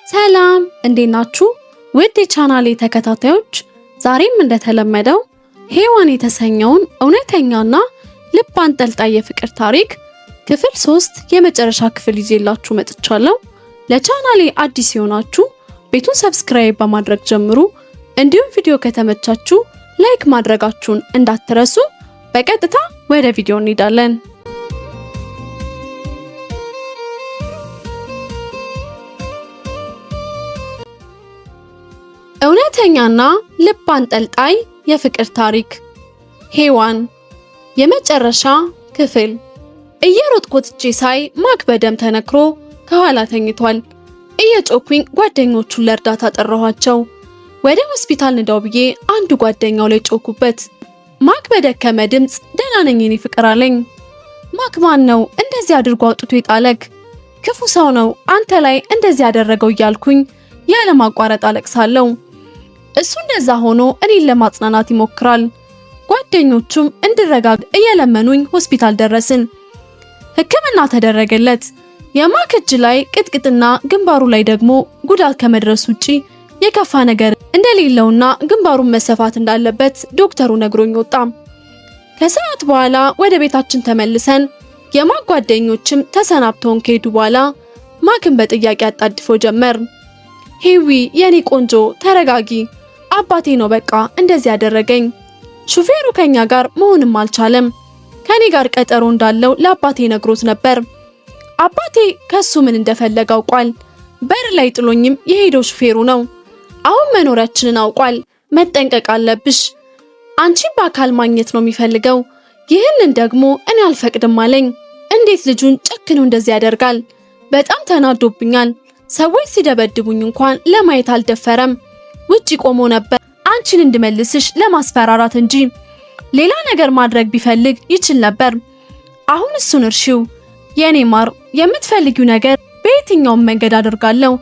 ሰላም እንዴት ናችሁ? ውድ የቻናሌ ተከታታዮች ዛሬም እንደተለመደው ሔዋን የተሰኘውን እውነተኛና ልብ አንጠልጣይ የፍቅር ታሪክ ክፍል 3 የመጨረሻ ክፍል ይዤላችሁ መጥቻለሁ። ለቻናሌ አዲስ የሆናችሁ ቤቱን ሰብስክራይብ በማድረግ ጀምሩ። እንዲሁም ቪዲዮ ከተመቻችሁ ላይክ ማድረጋችሁን እንዳትረሱ። በቀጥታ ወደ ቪዲዮ እንሄዳለን። እውነተኛና ልብ አንጠልጣይ የፍቅር ታሪክ ሔዋን የመጨረሻ ክፍል። እየሮጥኩ ወጥቼ ሳይ ማክ በደም ተነክሮ ከኋላ ተኝቷል። እየጮኩኝ ጓደኞቹን ለእርዳታ ጠራኋቸው። ወደ ሆስፒታል ንዳው ብዬ አንዱ ጓደኛው ላይ ጮኩበት። ማክ በደከመ ድምፅ ደህና ነኝ የኔ ፍቅር አለኝ። ማክ ማን ነው እንደዚህ አድርጎ አውጥቶ ይጣለክ? ክፉ ሰው ነው አንተ ላይ እንደዚህ ያደረገው እያልኩኝ ያለማቋረጥ አለቅሳለሁ። እሱ እንደዛ ሆኖ እኔን ለማጽናናት ይሞክራል። ጓደኞቹም እንድረጋጋ እየለመኑኝ ሆስፒታል ደረስን። ሕክምና ተደረገለት። የማክ እጅ ላይ ቅጥቅጥና ግንባሩ ላይ ደግሞ ጉዳት ከመድረስ ውጪ የከፋ ነገር እንደሌለውና ግንባሩን መሰፋት እንዳለበት ዶክተሩ ነግሮኝ ወጣ። ከሰዓት በኋላ ወደ ቤታችን ተመልሰን የማክ ጓደኞችም ተሰናብተውን ከሄዱ በኋላ ማክን በጥያቄ አጣድፎ ጀመር። ሔዊ የኔ ቆንጆ ተረጋጊ፣ አባቴ ነው በቃ እንደዚህ ያደረገኝ። ሹፌሩ ከኛ ጋር መሆንም አልቻለም። ከኔ ጋር ቀጠሮ እንዳለው ለአባቴ ነግሮት ነበር። አባቴ ከሱ ምን እንደፈለገ አውቋል። በር ላይ ጥሎኝም የሄደው ሹፌሩ ነው። አሁን መኖሪያችንን አውቋል። መጠንቀቅ አለብሽ። አንቺን በአካል ማግኘት ነው የሚፈልገው። ይህንን ደግሞ እኔ አልፈቅድም አለኝ። እንዴት ልጁን ጨክኖ እንደዚህ ያደርጋል? በጣም ተናዶብኛል። ሰዎች ሲደበድቡኝ እንኳን ለማየት አልደፈረም። ውጪ ቆሞ ነበር አንቺን እንድመልስሽ ለማስፈራራት እንጂ ሌላ ነገር ማድረግ ቢፈልግ ይችል ነበር። አሁን እሱን እርሺው የኔ ማር፣ የምትፈልጊው ነገር በየትኛውም መንገድ አደርጋለሁ።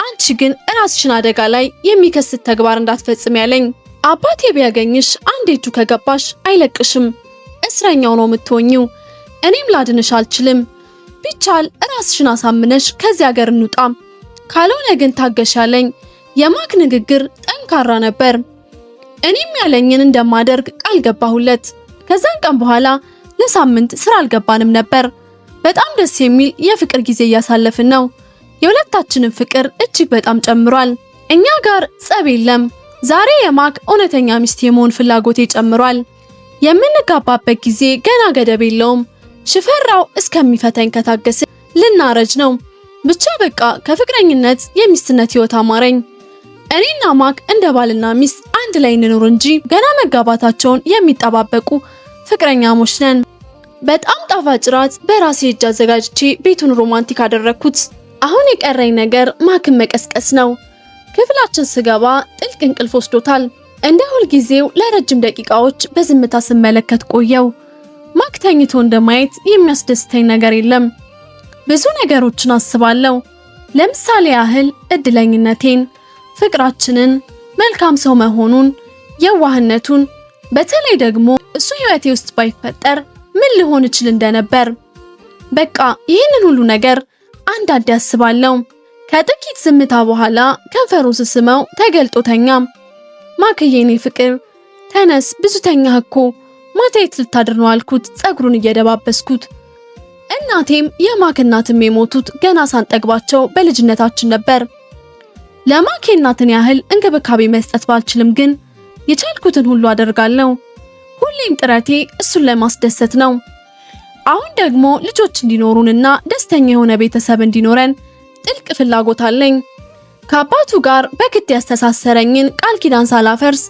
አንቺ ግን ራስሽን አደጋ ላይ የሚከስት ተግባር እንዳትፈጽም ያለኝ። አባቴ ቢያገኝሽ አንዴ እጁ ከገባሽ አይለቅሽም። እስረኛው ነው የምትሆኚው። እኔም ላድንሽ አልችልም። ቢቻል ራስሽን አሳምነሽ ከዚህ ሀገር እንውጣ፣ ካልሆነ ግን ታገሽ ያለኝ። የማክ ንግግር ጠንካራ ነበር። እኔም ያለኝን እንደማደርግ ቃል ገባሁለት። ከዛን ቀን በኋላ ለሳምንት ስራ አልገባንም ነበር። በጣም ደስ የሚል የፍቅር ጊዜ እያሳለፍን ነው። የሁለታችንን ፍቅር እጅግ በጣም ጨምሯል። እኛ ጋር ጸብ የለም። ዛሬ የማክ እውነተኛ ሚስት የመሆን ፍላጎቴ ጨምሯል። የምንጋባበት ጊዜ ገና ገደብ የለውም። ሽፈራው እስከሚፈታኝ ከታገሰ ልናረጅ ነው። ብቻ በቃ ከፍቅረኝነት የሚስትነት ህይወት አማረኝ። እኔና ማክ እንደ ባልና ሚስት አንድ ላይ እንኖር እንጂ ገና መጋባታቸውን የሚጠባበቁ ፍቅረኛሞች ነን። በጣም ጣፋጭ ራት በራሴ እጅ አዘጋጅቼ ቤቱን ሮማንቲክ አደረኩት። አሁን የቀረኝ ነገር ማክን መቀስቀስ ነው። ክፍላችን ስገባ ጥልቅ እንቅልፍ ወስዶታል። እንደ ሁልጊዜው ለረጅም ደቂቃዎች በዝምታ ስመለከት ቆየው። ማክ ተኝቶ እንደማየት የሚያስደስተኝ ነገር የለም። ብዙ ነገሮችን አስባለሁ። ለምሳሌ ያህል እድለኝነቴን፣ ፍቅራችንን፣ መልካም ሰው መሆኑን፣ የዋህነቱን፣ በተለይ ደግሞ እሱ ህይወቴ ውስጥ ባይፈጠር ምን ልሆን እችል እንደነበር። በቃ ይህንን ሁሉ ነገር አንዳንዴ አስባለሁ። ከጥቂት ዝምታ በኋላ ከንፈሩን ስስመው ተገልጦ ተኛ። ማክዬ የኔ ፍቅር ተነስ፣ ብዙ ተኛህ እኮ ማታ የት ልታድር ነው አልኩት፣ ጸጉሩን እየደባበስኩት። እናቴም የማክ እናትም የሞቱት ገና ሳንጠግባቸው በልጅነታችን ነበር። ለማክ እናትን ያህል እንክብካቤ መስጠት ባልችልም ግን የቻልኩትን ሁሉ አደርጋለሁ። ሁሌም ጥረቴ እሱን ለማስደሰት ነው። አሁን ደግሞ ልጆች እንዲኖሩንና ደስተኛ የሆነ ቤተሰብ እንዲኖረን ጥልቅ ፍላጎት አለኝ። ከአባቱ ጋር በግድ ያስተሳሰረኝን ቃል ኪዳን ሳላፈርስ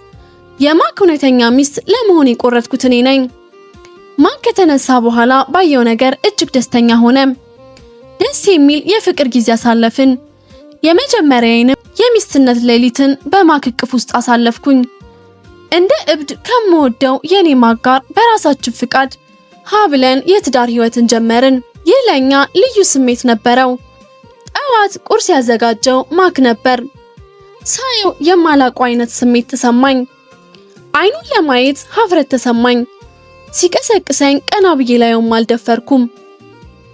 የማክ እውነተኛ ሚስት ለመሆን የቆረጥኩት እኔ ነኝ። ማክ ከተነሳ በኋላ ባየው ነገር እጅግ ደስተኛ ሆነ። ደስ የሚል የፍቅር ጊዜ አሳለፍን። የመጀመሪያዬንም የሚስትነት ሌሊትን በማክ እቅፍ ውስጥ አሳለፍኩኝ። እንደ እብድ ከምወደው የኔ ማክ ጋር በራሳችን ፍቃድ ብለን የትዳር ህይወትን ጀመርን። ይህ ለኛ ልዩ ስሜት ነበረው። ጠዋት ቁርስ ያዘጋጀው ማክ ነበር። ሳየው የማላውቀው አይነት ስሜት ተሰማኝ። አይኑን ለማየት ሀፍረት ተሰማኝ። ሲቀሰቅሰኝ ቀና ብዬ ላየውም አልደፈርኩም።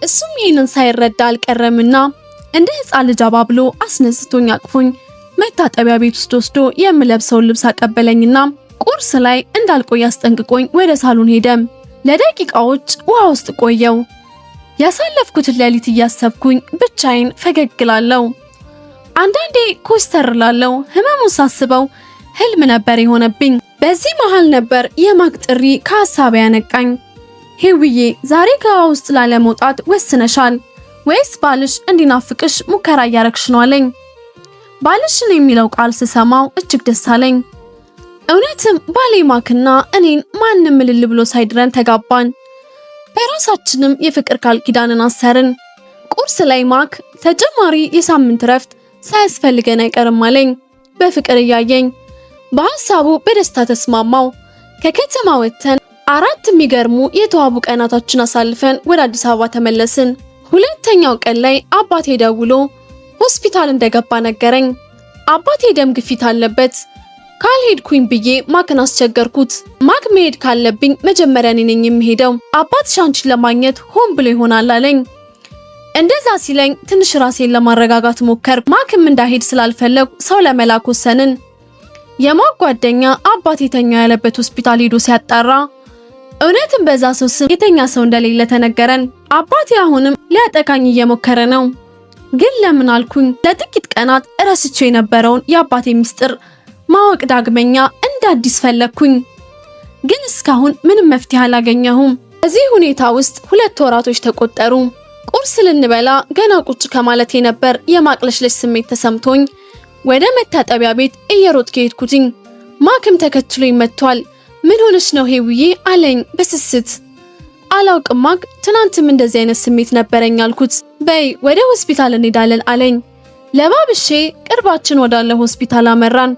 እሱም ይህንን ሳይረዳ አልቀረምና እንደ ሕፃን ልጅ አባብሎ አስነስቶኝ አቅፎኝ መታጠቢያ ቤት ውስጥ ወስዶ የምለብሰውን ልብስ አቀበለኝና ቁርስ ላይ እንዳልቆይ አስጠንቅቆኝ ወደ ሳሎን ሄደ። ለደቂቃዎች ውሃ ውስጥ ቆየው። ያሳለፍኩትን ሌሊት እያሰብኩኝ ብቻዬን ፈገግ እላለሁ። አንዳንዴ ኮስተር እላለሁ። ህመሙን ሳስበው ህልም ነበር የሆነብኝ። በዚህ መሃል ነበር የማክ ጥሪ ከሐሳቤ ያነቃኝ። ሄውዬ ዛሬ ከውሃ ውስጥ ላለመውጣት ወስነሻል ወይስ ባልሽ እንዲናፍቅሽ ሙከራ እያረግሽ ነው አለኝ። ባልሽን የሚለው ቃል ስሰማው እጅግ ደስ አለኝ። እውነትም ባሌ ማክና እኔን ማንም ምልል ብሎ ሳይድረን ተጋባን። በራሳችንም የፍቅር ቃል ኪዳንን አሰርን። ቁርስ ላይ ማክ ተጨማሪ የሳምንት ረፍት ሳያስፈልገን አይቀርም አለኝ በፍቅር እያየኝ። በሐሳቡ በደስታ ተስማማው። ከከተማ ወጥተን 4 የሚገርሙ የተዋቡ ቀናቶችን አሳልፈን ወደ አዲስ አበባ ተመለስን። ሁለተኛው ቀን ላይ አባቴ ደውሎ ሆስፒታል እንደገባ ነገረኝ። አባቴ ደም ግፊት አለበት። ካልሄድኩኝ ብዬ ማክን አስቸገርኩት። ማክ መሄድ ካለብኝ መጀመሪያ እኔ ነኝ የምሄደው፣ አባትሽ አንቺን ለማግኘት ሆን ብሎ ይሆናል አለኝ። እንደዛ ሲለኝ ትንሽ ራሴን ለማረጋጋት ሞከር። ማክም እንዳሄድ ስላልፈለጉ ሰው ለመላክ ወሰንን። የማክ ጓደኛ አባቴ የተኛ ያለበት ሆስፒታል ሄዶ ሲያጣራ እውነትም በዛ ሰው ስም የተኛ ሰው እንደሌለ ተነገረን። አባቴ አሁንም ሊያጠቃኝ እየሞከረ ነው። ግን ለምን አልኩኝ። ለጥቂት ቀናት እረስቼው የነበረውን የአባቴ ምስጢር ማወቅ ዳግመኛ እንደ አዲስ ፈለግኩኝ። ግን እስካሁን ምንም መፍትሄ አላገኘሁም። በዚህ ሁኔታ ውስጥ 2 ወራቶች ተቆጠሩ። ቁርስ ልንበላ ገና ቁጭ ከማለቴ ነበር የማቅለሽለሽ ስሜት ተሰምቶኝ ወደ መታጠቢያ ቤት እየሮጥኩ ሄድኩኝ። ማክም ተከትሎኝ መጥቷል። ምን ሆነሽ ነው ሄውዬ አለኝ በስስት። አላውቅም ማክ፣ ትናንትም እንደዚህ አይነት ስሜት ነበረኝ አልኩት። በይ ወደ ሆስፒታል እንሄዳለን አለኝ። ለባብሼ ቅርባችን ወዳለ ሆስፒታል አመራን።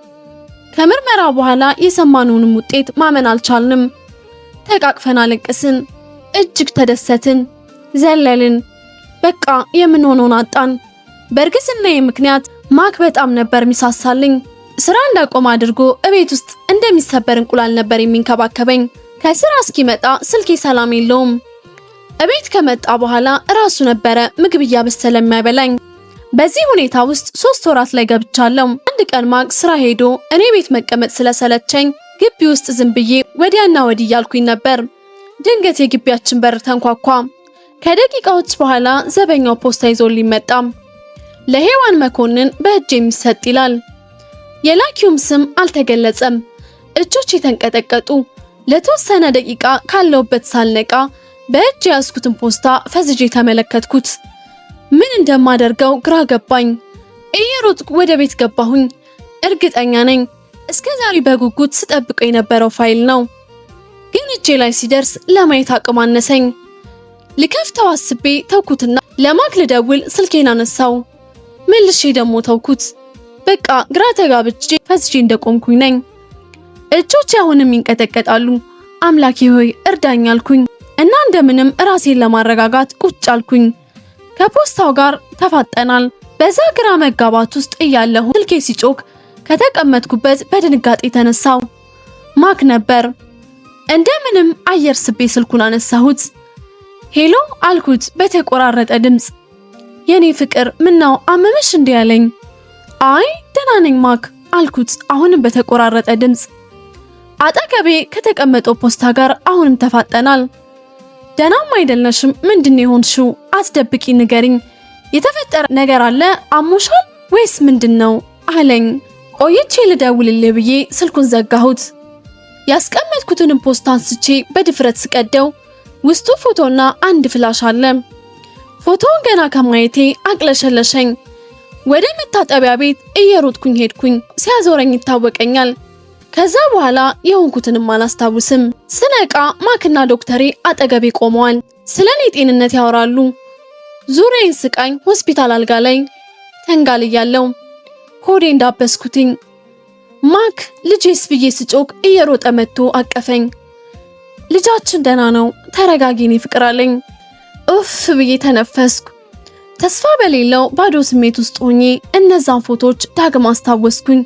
ከምርመራ በኋላ የሰማነውንም ውጤት ማመን አልቻልንም። ተቃቅፈን አለቀስን። እጅግ ተደሰትን፣ ዘለልን። በቃ የምንሆነውን አጣን። በእርግዝናዬ ምክንያት ማክ በጣም ነበር ሚሳሳልኝ። ስራ እንዳቆም አድርጎ እቤት ውስጥ እንደሚሰበር እንቁላል ነበር የሚንከባከበኝ። ከስራ እስኪመጣ ስልኬ ሰላም የለውም። እቤት ከመጣ በኋላ ራሱ ነበረ ምግብ እያበሰለ የሚያበላኝ። በዚህ ሁኔታ ውስጥ 3 ወራት ላይ ገብቻለሁ። አንድ ቀን ማክ ስራ ሄዶ እኔ ቤት መቀመጥ ስለሰለቸኝ ግቢ ውስጥ ዝም ብዬ ወዲያና ወዲህ እያልኩኝ ነበር። ድንገት የግቢያችን በር ተንኳኳ። ከደቂቃዎች በኋላ ዘበኛው ፖስታ ይዞልኝ መጣ። ለሄዋን መኮንን በእጅ የሚሰጥ ይላል። የላኪውም ስም አልተገለጸም። እጆቼ ተንቀጠቀጡ። ለተወሰነ ደቂቃ ካለውበት ሳልነቃ በእጅ ያስኩትን ፖስታ ፈዝጄ ተመለከትኩት። ምን እንደማደርገው ግራ ገባኝ። እየሮጥኩ ወደ ቤት ገባሁኝ። እርግጠኛ ነኝ እስከዛሬ በጉጉት ስጠብቀው የነበረው ፋይል ነው። ግን እጄ ላይ ሲደርስ ለማየት አቅም አነሰኝ። ልከፍተው አስቤ ተውኩትና ለማክ ልደውል ስልኬን አነሳው። መልሼ ደግሞ ተውኩት። በቃ ግራ ተጋብቼ ፈዝጄ እንደቆምኩኝ ነኝ። እጆቼ አሁንም ይንቀጠቀጣሉ። አምላኬ ሆይ እርዳኝ አልኩኝ እና እንደምንም ራሴን ለማረጋጋት ቁጭ አልኩኝ። ከፖስታው ጋር ተፋጠናል። በዛ ግራ መጋባት ውስጥ እያለሁ ስልኬ ሲጮክ ከተቀመጥኩበት በድንጋጤ ተነሳው። ማክ ነበር። እንደምንም አየር ስቤ ስልኩን አነሳሁት። ሄሎ አልኩት በተቆራረጠ ድምጽ። የኔ ፍቅር ምነው አመመሽ እንዴ አለኝ። አይ ደህና ነኝ ማክ አልኩት አሁንም በተቆራረጠ ድምጽ። አጠገቤ ከተቀመጠው ፖስታ ጋር አሁንም ተፋጠናል። ደህናም አይደለሽም፣ ምንድነው የሆንሽው? አትደብቂ ንገሪኝ። የተፈጠረ ነገር አለ? አሞሻል ወይስ ምንድነው አለኝ። ቆይቼ ልደውልልህ ብዬ ስልኩን ዘጋሁት። ያስቀመጥኩትን ፖስታ አንስቼ በድፍረት ስቀደው ውስጡ ፎቶና አንድ ፍላሽ አለ። ፎቶውን ገና ከማየቴ አቅለሸለሸኝ። ወደ መታጠቢያ ቤት እየሮጥኩኝ ሄድኩኝ። ሲያዞረኝ ይታወቀኛል። ከዛ በኋላ የሆንኩትንም አላስታውስም። ስነቃ ማክና ዶክተሬ አጠገቤ ቆመዋል። ስለኔ ጤንነት ያወራሉ። ዙሪያዬን ስቃኝ ሆስፒታል አልጋ ላይ ተንጋልያለሁ። ሆዴ እንዳበስኩትኝ። ማክ ልጄስ ብዬ ስጮክ እየሮጠ መጥቶ አቀፈኝ። ልጃችን ደህና ነው፣ ተረጋጊ የኔ ፍቅር አለኝ። ኡፍ ብዬ ተነፈስኩ። ተስፋ በሌለው ባዶ ስሜት ውስጥ ሆኜ እነዛን ፎቶች ዳግም አስታወስኩኝ።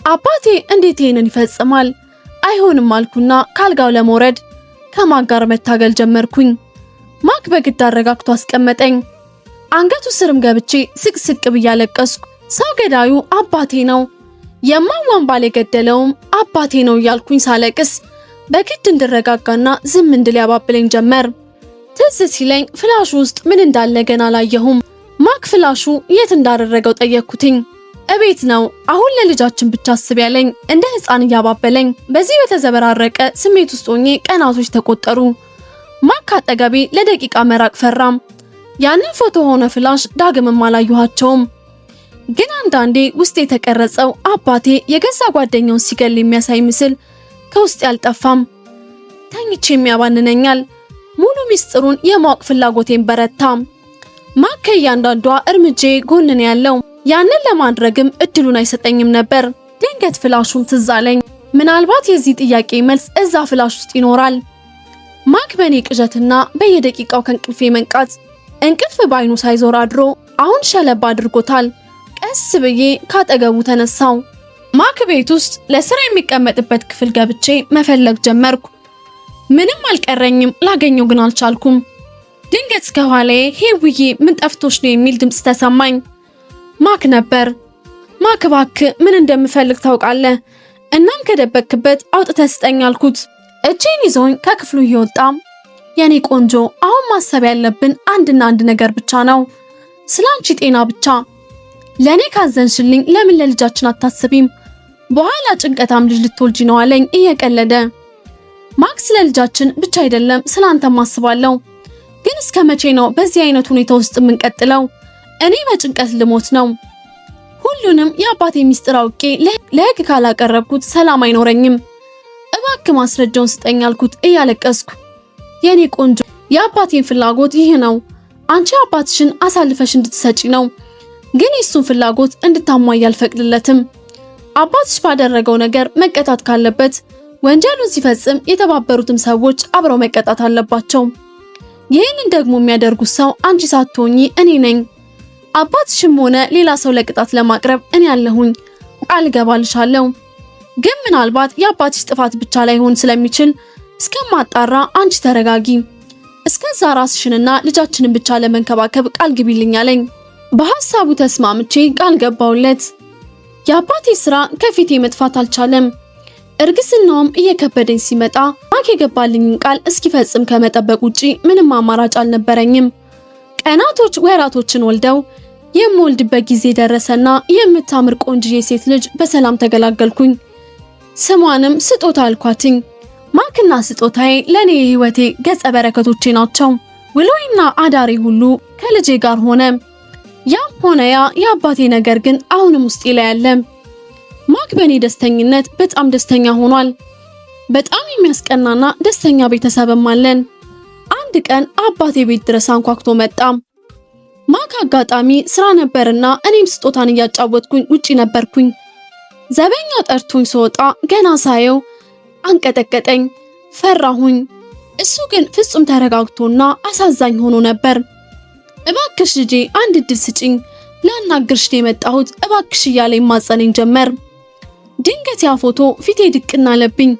አባቴ እንዴት ይሄንን ይፈጽማል? አይሆንም አልኩና ካልጋው ለመውረድ ከማክ ጋር መታገል ጀመርኩኝ። ማክ በግድ አረጋግቶ አስቀመጠኝ። አንገቱ ስርም ገብቼ ስቅስቅ ብያለቀስኩ። ሰው ገዳዩ አባቴ ነው፣ የማዋን ባል የገደለውም አባቴ ነው እያልኩኝ ሳለቅስ በግድ እንድረጋጋና ዝም እንድል ያባብለኝ ጀመር። ትዝ ሲለኝ ፍላሹ ውስጥ ምን እንዳለ ገና አላየሁም። ማክ ፍላሹ የት እንዳደረገው ጠየቅኩትኝ። እቤት ነው፣ አሁን ለልጃችን ብቻ አስብ ያለኝ እንደ ሕፃን እያባበለኝ። በዚህ በተዘበራረቀ ስሜት ውስጥ ሆኜ ቀናቶች ተቆጠሩ። ማክ አጠገቤ ለደቂቃ መራቅ ፈራም። ያንን ፎቶ ሆነ ፍላሽ ዳግምም አላየኋቸውም። ግን አንዳንዴ ውስጥ የተቀረጸው አባቴ የገዛ ጓደኛውን ሲገል የሚያሳይ ምስል ከውስጥ ያልጠፋም። ተኝቼ የሚያባንነኛል። ሙሉ ሚስጥሩን የማወቅ ፍላጎቴን በረታ። ማክ ከእያንዳንዷ እርምጄ ጎን ነው ያለው። ያንን ለማድረግም እድሉን አይሰጠኝም ነበር። ድንገት ፍላሹን ትዝ አለኝ። ምናልባት የዚህ ጥያቄ መልስ እዛ ፍላሽ ውስጥ ይኖራል። ማክ በኔ ቅዠትና በየደቂቃው ከእንቅልፌ መንቃት እንቅልፍ ባይኑ ሳይዞር አድሮ አሁን ሸለባ አድርጎታል። ቀስ ብዬ ካጠገቡ ተነሳው። ማክ ቤት ውስጥ ለስራ የሚቀመጥበት ክፍል ገብቼ መፈለግ ጀመርኩ። ምንም አልቀረኝም፣ ላገኘው ግን አልቻልኩም። ድንገት ከኋላዬ ሄውዬ ምን ጠፍቶሽ ነው የሚል ድምፅ ተሰማኝ። ማክ ነበር። ማክ እባክህ ምን እንደምፈልግ ታውቃለህ? እናም ከደበቅክበት አውጥተህ ስጠኝ አልኩት። እጄን ይዞኝ ከክፍሉ እየወጣ የኔ ቆንጆ አሁን ማሰብ ያለብን አንድና አንድ ነገር ብቻ ነው፣ ስላንቺ ጤና ብቻ። ለኔ ካዘንሽልኝ ለምን ለልጃችን አታስቢም? በኋላ ጭንቀታም ልጅ ልትወልጂ ነው አለኝ እየቀለደ። ማክ ስለ ልጃችን ብቻ አይደለም ስላንተም አስባለሁ። ግን እስከ መቼ ነው በዚህ አይነት ሁኔታ ውስጥ የምንቀጥለው? እኔ በጭንቀት ልሞት ነው። ሁሉንም የአባቴ ሚስጥር አውቄ ለህግ ካላቀረብኩት ሰላም አይኖረኝም። እባክህ ማስረጃውን ስጠኝ አልኩት እያለቀስኩ። የኔ ቆንጆ የአባቴን ፍላጎት ይህ ነው። አንቺ አባትሽን አሳልፈሽ እንድትሰጪ ነው። ግን የሱን ፍላጎት እንድታሟይ አልፈቅድለትም። አባትሽ ባደረገው ነገር መቀጣት ካለበት ወንጀሉን ሲፈጽም የተባበሩትም ሰዎች አብረው መቀጣት አለባቸው። ይህንን ደግሞ የሚያደርጉት ሰው አንቺ ሳትሆኚ እኔ ነኝ። አባትሽም ሆነ ሌላ ሰው ለቅጣት ለማቅረብ እኔ ያለሁኝ ቃል ገባልሻለሁ። ግን ምናልባት የአባትሽ ጥፋት ብቻ ላይሆን ስለሚችል እስከማጣራ አንቺ ተረጋጊ። እስከዛ ራስሽንና ልጃችንን ብቻ ለመንከባከብ ቃል ግቢልኝ አለኝ። በሐሳቡ ተስማምቼ ቃል ገባውለት። የአባቴ ስራ ከፊቴ መጥፋት አልቻለም። እርግዝናውም እየከበደኝ ሲመጣ ማክ የገባልኝን ቃል እስኪፈጽም ከመጠበቅ ውጪ ምንም አማራጭ አልነበረኝም። ቀናቶች ወራቶችን ወልደው የምወልድበት ጊዜ ደረሰና የምታምር ቆንጅዬ ሴት ልጅ በሰላም ተገላገልኩኝ። ስሟንም ስጦታ አልኳትኝ። ማክና ስጦታዬ ለኔ የህይወቴ ገጸ በረከቶቼ ናቸው። ውሎይና አዳሪ ሁሉ ከልጄ ጋር ሆነ። ያም ሆነ ያ የአባቴ ነገር ግን አሁንም ውስጤ ላይ አለ። ማክ በኔ ደስተኝነት በጣም ደስተኛ ሆኗል። በጣም የሚያስቀናና ደስተኛ ቤተሰብም አለን። አንድ ቀን አባቴ ቤት ድረስ አንኳኩቶ መጣ። ማክ አጋጣሚ ስራ ነበርና እኔም ስጦታን እያጫወትኩኝ ውጪ ነበርኩኝ። ዘበኛው ጠርቶኝ ስወጣ ገና ሳየው አንቀጠቀጠኝ፣ ፈራሁኝ። እሱ ግን ፍጹም ተረጋግቶና አሳዛኝ ሆኖ ነበር። እባክሽ ልጄ አንድ እድል ስጪኝ፣ ላናግርሽ ነው የመጣሁት እባክሽ እያለ ይማጸነኝ ጀመር። ድንገት ያ ፎቶ ፊቴ ድቅና አለብኝ።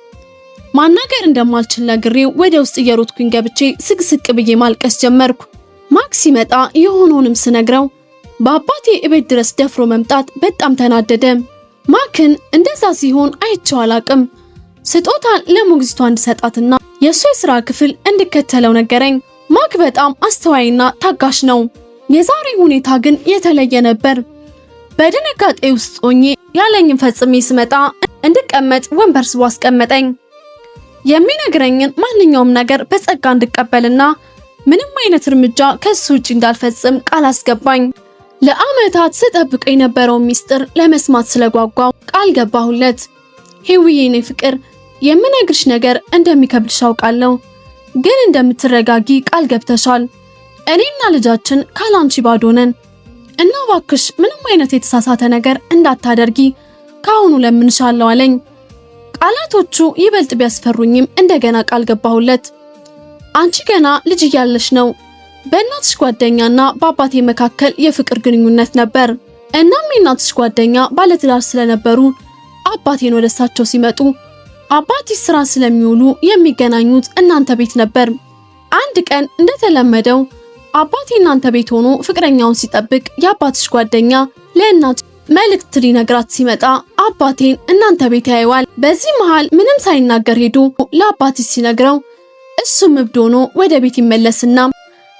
ማናገር እንደማልችል ነግሬው ወደ ውስጥ እየሮጥኩኝ ገብቼ ስቅስቅ ብዬ ማልቀስ ጀመርኩ። ማክ ሲመጣ የሆነውንም ስነግረው በአባቴ እቤት ድረስ ደፍሮ መምጣት በጣም ተናደደ። ማክን እንደዛ ሲሆን አይቼው አላቅም። ስጦታን ለሞግዚቷ እንድሰጣትና የሱ የሥራ ክፍል እንድከተለው ነገረኝ። ማክ በጣም አስተዋይና ታጋሽ ነው። የዛሬ ሁኔታ ግን የተለየ ነበር። በድንጋጤ ውስጥ ሆኜ ያለኝን ፈጽሜ ስመጣ እንድቀመጥ ወንበር ስቦ አስቀመጠኝ። የሚነግረኝን ማንኛውም ነገር በጸጋ እንድቀበልና ምንም አይነት እርምጃ ከሱ ውጪ እንዳልፈጽም ቃል አስገባኝ። ለዓመታት ስጠብቅ የነበረው ሚስጥር ለመስማት ስለጓጓው ቃል ገባሁለት። ሄውዬ የኔ ፍቅር የምነግርሽ ነገር እንደሚከብድሽ አውቃለሁ፣ ግን እንደምትረጋጊ ቃል ገብተሻል። እኔና ልጃችን ካላንቺ ባዶ ነን እና እባክሽ ምንም አይነት የተሳሳተ ነገር እንዳታደርጊ ካሁኑ ለምንሻለሁ አለኝ። ቃላቶቹ ይበልጥ ቢያስፈሩኝም እንደገና ቃል ገባሁለት። አንቺ ገና ልጅ እያለሽ ነው። በእናትሽ ጓደኛና በአባቴ መካከል የፍቅር ግንኙነት ነበር። እናም የእናትሽ ጓደኛ ባለትዳር ስለነበሩ አባቴን ወደ እሳቸው ሲመጡ አባቴ ስራ ስለሚውሉ የሚገናኙት እናንተ ቤት ነበር። አንድ ቀን እንደተለመደው አባቴ እናንተ ቤት ሆኖ ፍቅረኛውን ሲጠብቅ የአባትሽ ጓደኛ ለእናት መልእክት ሊነግራት ሲመጣ አባቴን እናንተ ቤት ያየዋል። በዚህ መሃል ምንም ሳይናገር ሄዶ ለአባትሽ ሲነግረው እሱም እብድ ሆኖ ወደ ቤት ይመለስና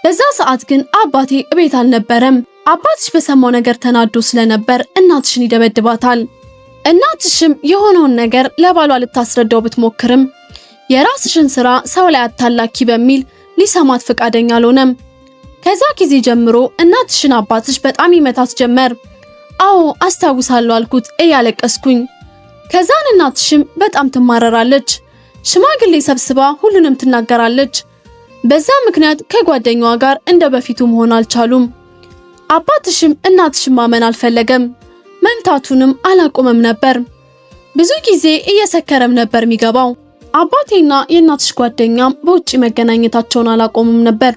በዛ ሰዓት ግን አባቴ ቤት አልነበረም። አባትሽ በሰማው ነገር ተናዶ ስለነበር እናትሽን ይደበድባታል። እናትሽም የሆነውን ነገር ለባሏ ልታስረዳው ብትሞክርም የራስሽን ስራ ሰው ላይ አታላኪ በሚል ሊሰማት ፈቃደኛ አልሆነም። ከዛ ጊዜ ጀምሮ እናትሽን አባትሽ በጣም ይመታት ጀመር። አዎ አስታውሳለሁ አልኩት እያለቀስኩኝ። ከዛን እናትሽም በጣም ትማረራለች። ሽማግሌ ሰብስባ ሁሉንም ትናገራለች። በዛ ምክንያት ከጓደኛዋ ጋር እንደ በፊቱ መሆን አልቻሉም። አባትሽም እናትሽን ማመን አልፈለገም። መምታቱንም አላቆመም ነበር። ብዙ ጊዜ እየሰከረም ነበር የሚገባው። አባቴና የእናትሽ ጓደኛም በውጪ መገናኘታቸውን አላቆሙም ነበር።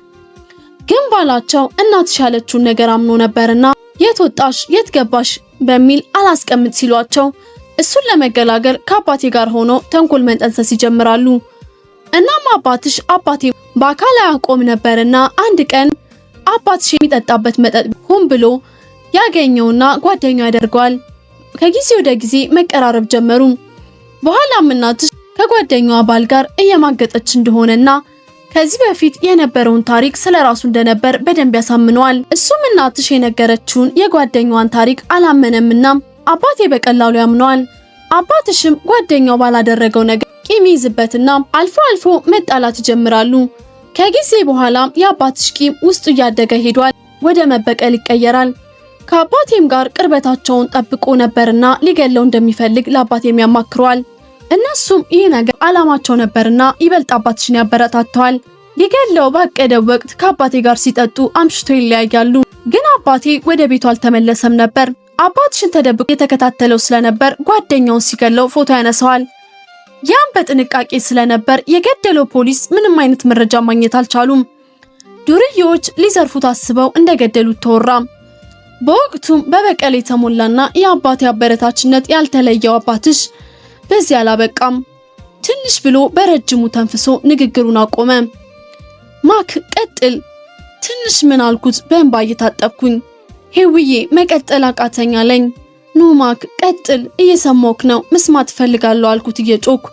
ግን ባላቸው እናትሽ ያለችውን ነገር አምኖ ነበርና የት ወጣሽ የት ገባሽ በሚል አላስቀምጥ ሲሏቸው እሱን ለመገላገል ከአባቴ ጋር ሆኖ ተንኮል መንጠንሰስ ይጀምራሉ። እናም አባትሽ አባቴ በአካል አያቆም ነበርና አንድ ቀን አባትሽ የሚጠጣበት መጠጥ ሆን ብሎ ያገኘውና ጓደኛው ያደርገዋል። ከጊዜ ወደ ጊዜ መቀራረብ ጀመሩ። በኋላም እናትሽ ከጓደኛዋ ባል ጋር እየማገጠች እንደሆነና ከዚህ በፊት የነበረውን ታሪክ ስለራሱ እንደነበር በደንብ ያሳምነዋል። እሱም እናትሽ የነገረችውን የጓደኛዋን ታሪክ አላመነምና አባቴ በቀላሉ ያምነዋል። አባትሽም ጓደኛው ባላደረገው ነገር ቂም ይዝበትና አልፎ አልፎ መጣላት ይጀምራሉ። ከጊዜ በኋላ የአባትሽ ቂም ውስጡ እያደገ ሄዷል። ወደ መበቀል ይቀየራል። ከአባቴም ጋር ቅርበታቸውን ጠብቆ ነበርና ሊገለው እንደሚፈልግ ለአባቴም ያማክረዋል። እነሱም ይህ ነገር አላማቸው ነበርና ይበልጥ አባትሽን ያበረታተዋል። ሊገለው ባቀደው ወቅት ከአባቴ ጋር ሲጠጡ አምሽቶ ይለያያሉ። ግን አባቴ ወደ ቤቱ አልተመለሰም ነበር። አባትሽን ተደብቆ የተከታተለው ስለነበር ጓደኛውን ሲገለው ፎቶ ያነሳዋል። ያም በጥንቃቄ ስለነበር የገደለው ፖሊስ ምንም አይነት መረጃ ማግኘት አልቻሉም። ዱርዬዎች ሊዘርፉት አስበው እንደገደሉት ተወራ። በወቅቱም በበቀል የተሞላና የአባቴ አበረታችነት ያልተለየው አባትሽ በዚህ አላበቃም። ትንሽ ብሎ በረጅሙ ተንፍሶ ንግግሩን አቆመ። ማክ ቀጥል። ትንሽ ምን አልኩት በእንባ እየታጠብኩኝ። ሄውዬ መቀጠል አቃተኝ አለኝ። ኑ ማክ ቀጥል፣ እየሰማሁህ ነው፣ መስማት ፈልጋለሁ አልኩት እየጮኩ።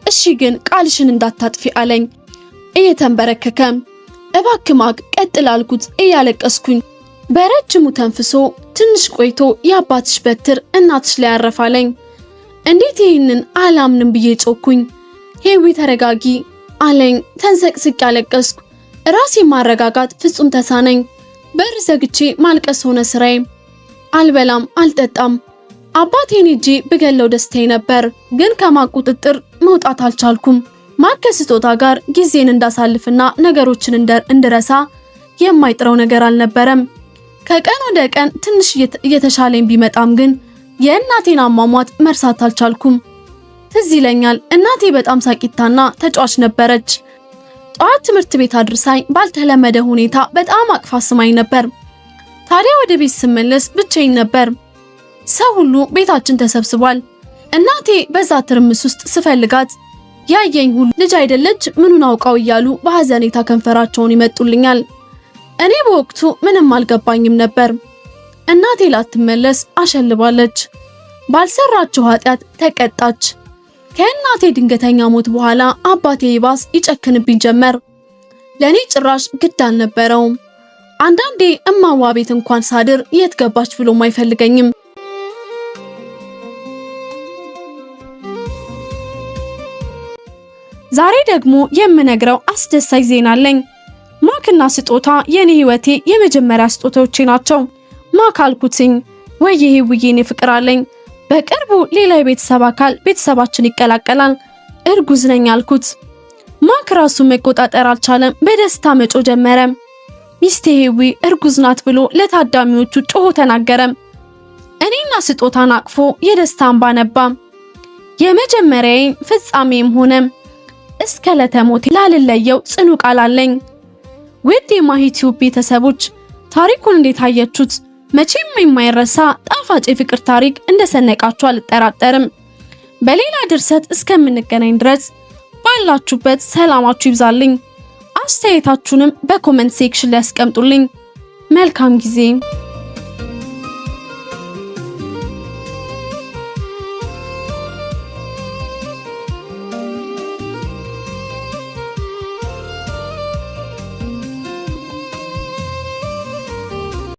እሺ ግን ቃልሽን እንዳታጥፊ አለኝ እየተንበረከከ። እባክህ ማክ ቀጥል አልኩት እያለቀስኩኝ። በረጅሙ ተንፍሶ ትንሽ ቆይቶ የአባትሽ በትር እናትሽ ላይ ያረፋለኝ። እንዴት ይህንን አላምንም ብዬ ጮኩኝ። ሄዊ ተረጋጊ አለኝ። ተንሰቅስቅ ያለቀስኩ። ራሴ ማረጋጋት ፍጹም ተሳነኝ። በር ዘግቼ ማልቀስ ሆነ ስራዬ። አልበላም አልጠጣም። አባቴን ሂጄ ብገለው ደስታዬ ነበር። ግን ከማቁጥጥር መውጣት አልቻልኩም። ማክ ከስጦታ ጋር ጊዜን እንዳሳልፍና ነገሮችን እንድረሳ የማይጥረው ነገር አልነበረም። ከቀን ወደ ቀን ትንሽ እየተሻለኝ ቢመጣም ግን የእናቴን አሟሟት መርሳት አልቻልኩም። ትዝ ይለኛል እናቴ በጣም ሳቂታና ተጫዋች ነበረች። ጠዋት ትምህርት ቤት አድርሳኝ ባልተለመደ ሁኔታ በጣም አቅፋ ስማኝ ነበር። ታዲያ ወደ ቤት ስመለስ ብቻዬን ነበር። ሰው ሁሉ ቤታችን ተሰብስቧል። እናቴ በዛ ትርምስ ውስጥ ስፈልጋት ያየኝ ሁሉ ልጅ አይደለች ምኑን አውቃው እያሉ በሐዘኔታ ከንፈራቸውን ይመጡልኛል። እኔ በወቅቱ ምንም አልገባኝም ነበር። እናቴ ላትመለስ አሸልባለች። ባልሰራችው ኃጢአት ተቀጣች። ከእናቴ ድንገተኛ ሞት በኋላ አባቴ ይባስ ይጨክንብኝ ጀመር። ለኔ ጭራሽ ግድ አልነበረውም። አንዳንዴ እማዋ ቤት እንኳን ሳድር የት ገባች ብሎም አይፈልገኝም። ዛሬ ደግሞ የምነግረው አስደሳች ዜና አለኝ። ማክና ስጦታ የኔ ህይወቴ የመጀመሪያ ስጦታዎቼ ናቸው። ማክ አልኩትኝ። ወይ ሄውዬ ፍቅር አለኝ። በቅርቡ ሌላ የቤተሰብ አካል ቤተሰባችን ይቀላቀላል። እርጉዝ ነኝ አልኩት። ማክ ራሱ መቆጣጠር አልቻለም። በደስታ መጮ ጀመረ። ሚስቴ ሄዊ እርጉዝ ናት ብሎ ለታዳሚዎቹ ጮሆ ተናገረ። እኔና ስጦታን አቅፎ የደስታ እንባ ነባ። የመጀመሪያዬ ፍጻሜም ሆነ እስከ ለተሞት ላልለየው ጽኑ ቃል አለኝ። ውድ የማሂቲዩብ ቤተሰቦች ታሪኩን እንዴት አያችሁት? መቼም የማይረሳ ጣፋጭ የፍቅር ታሪክ እንደሰነቃችሁ አልጠራጠርም። በሌላ ድርሰት እስከምንገናኝ ድረስ ባላችሁበት ሰላማችሁ ይብዛልኝ። አስተያየታችሁንም በኮሜንት ሴክሽን ላይ አስቀምጡልኝ። መልካም ጊዜ